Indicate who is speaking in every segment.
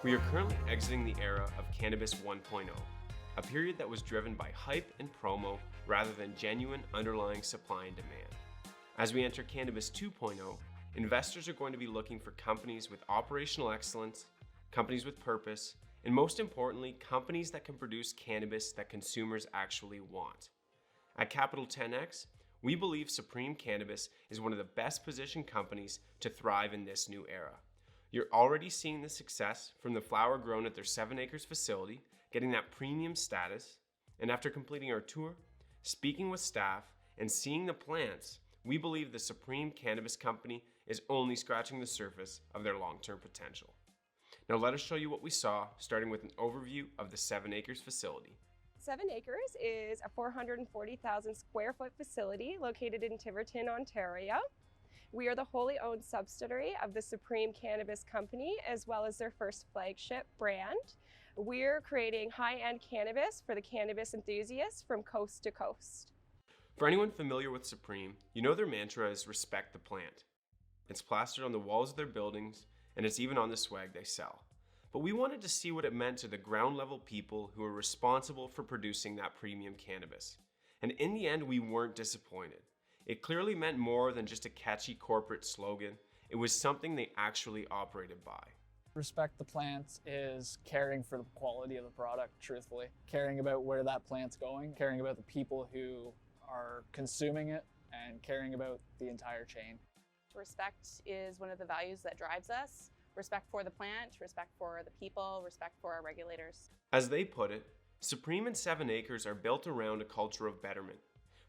Speaker 1: We are currently exiting the era of Cannabis 1.0, a period that was driven by hype and promo rather than genuine underlying supply and demand. As we enter Cannabis 2.0, investors are going to be looking for companies with operational excellence, companies with purpose, and most importantly, companies that can produce cannabis that consumers actually want. At Capital 10X, we believe Supreme Cannabis is one of the best positioned companies to thrive in this new era. You're already seeing the success from the flower grown at their 7ACRES facility, getting that premium status. And after completing our tour, speaking with staff, and seeing the plants, we believe the Supreme Cannabis Company is only scratching the surface of their long-term potential. Now let us show you what we saw, starting with an overview of the 7ACRES facility.
Speaker 2: 7ACRES is a 440,000 square foot facility located in Tiverton, Ontario. We are the wholly owned subsidiary of the Supreme Cannabis Company, as well as their first flagship brand. We're creating high-end cannabis for the cannabis enthusiasts from coast to coast.
Speaker 1: For anyone familiar with Supreme, you know their mantra is respect the plant. It's plastered on the walls of their buildings, and it's even on the swag they sell. But we wanted to see what it meant to the ground level people who are responsible for producing that premium cannabis. And in the end, we weren't disappointed. It clearly meant more than just a catchy corporate slogan. It was something they actually operated by.
Speaker 3: Respect the plants is caring for the quality of the product, truthfully. Caring about where that plant's going, caring about the people who are consuming it, and caring about the entire chain.
Speaker 4: Respect is one of the values that drives us. Respect for the plant, respect for the people, respect for our regulators.
Speaker 1: As they put it, Supreme and 7ACRES are built around a culture of betterment.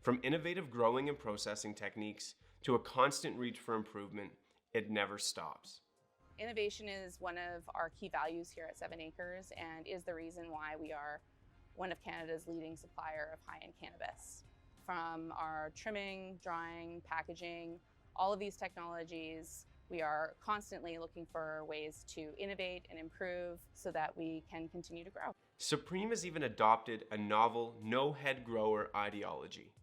Speaker 1: From innovative growing and processing techniques to a constant reach for improvement, it never stops.
Speaker 4: Innovation is one of our key values here at 7ACRES and is the reason why we are one of Canada's leading supplier of high-end cannabis. From our trimming, drying, packaging, all of these technologies, we are constantly looking for ways to innovate and improve so that we can continue to grow.
Speaker 1: Supreme has even adopted a novel no-head grower ideology.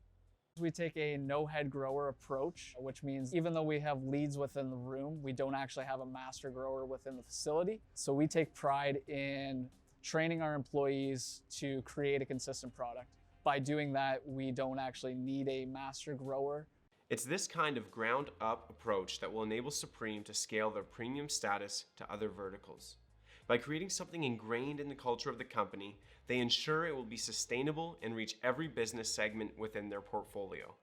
Speaker 3: We take a no-head grower approach, which means even though we have leads within the room, we don't actually have a master grower within the facility. So we take pride in training our employees to create a consistent product. By doing that, we don't actually need a master grower.
Speaker 1: It's this kind of ground-up approach that will enable Supreme to scale their premium status to other verticals. By creating something ingrained in the culture of the company, they ensure it will be sustainable and reach every business segment within their portfolio.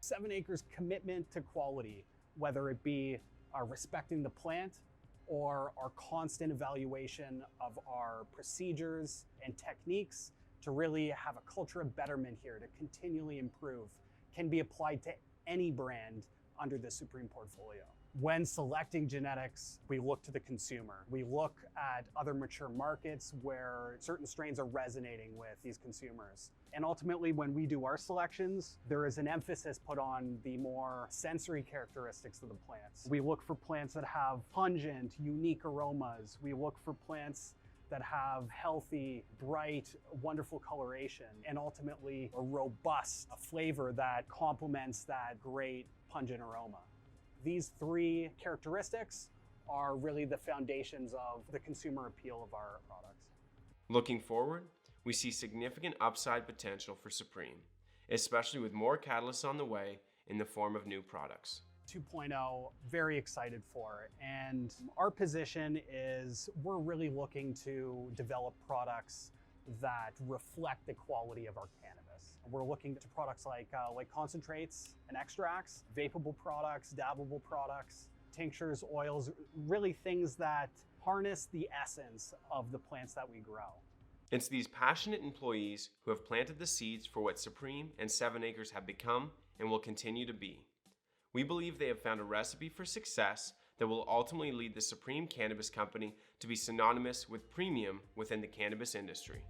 Speaker 5: 7ACRES' commitment to quality, whether it be our respecting the plant or our constant evaluation of our procedures and techniques to really have a culture of betterment here to continually improve, can be applied to any brand under the Supreme portfolio. When selecting genetics, we look to the consumer. We look at other mature markets where certain strains are resonating with these consumers. And ultimately, when we do our selections, there is an emphasis put on the more sensory characteristics of the plants. We look for plants that have pungent, unique aromas. We look for plants that have healthy, bright, wonderful coloration, and ultimately a robust flavor that complements that great pungent aroma. These three characteristics are really the foundations of the consumer appeal of our products.
Speaker 1: Looking forward, we see significant upside potential for Supreme, especially with more catalysts on the way in the form of new products.
Speaker 5: 2.0, very excited for. And our position is we're really looking to develop products that reflect the quality of our cannabis. We're looking to products like concentrates and extracts, vapable products, dabbable products, tinctures, oils, really things that harness the essence of the plants that we grow.
Speaker 1: It's these passionate employees who have planted the seeds for what Supreme and 7ACRES have become and will continue to be. We believe they have found a recipe for success that will ultimately lead the Supreme Cannabis Company to be synonymous with premium within the cannabis industry.